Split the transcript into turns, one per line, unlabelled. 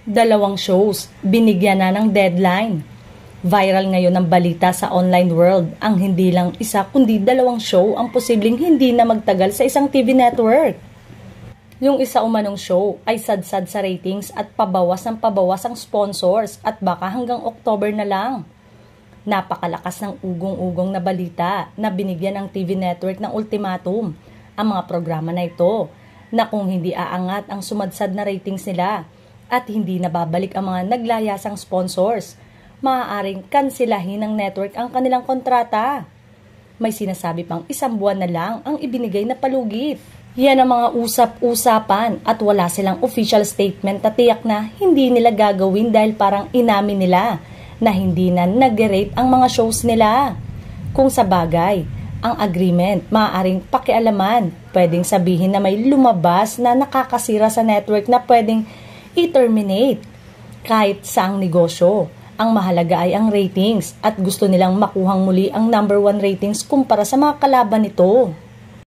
Dalawang shows, binigyan na ng deadline. Viral ngayon ang balita sa online world ang hindi lang isa kundi dalawang show ang posibleng hindi na magtagal sa isang TV network. Yung isa umanong show ay sadsad sa ratings at pabawas ng pabawas ang sponsors at baka hanggang October na lang. Napakalakas ng ugong-ugong na balita na binigyan ng TV network ng ultimatum ang mga programa na ito na kung hindi aangat ang sumadsad na ratings nila at hindi nababalik ang mga naglayasang sponsors, maaaring kansilahin ng network ang kanilang kontrata. May sinasabi pang 1 buwan na lang ang ibinigay na palugit. Yan ang mga usap-usapan at wala silang official statement na tiyak na hindi nila gagawin dahil parang inamin nila na hindi na nag-rate ang mga shows nila. Kung sa bagay, ang agreement maaaring pakialaman, pwedeng sabihin na may lumabas na nakakasira sa network na pwedeng i-terminate. Kahit saang negosyo, ang mahalaga ay ang ratings at gusto nilang makuhang muli ang #1 ratings kumpara sa mga kalaban nito.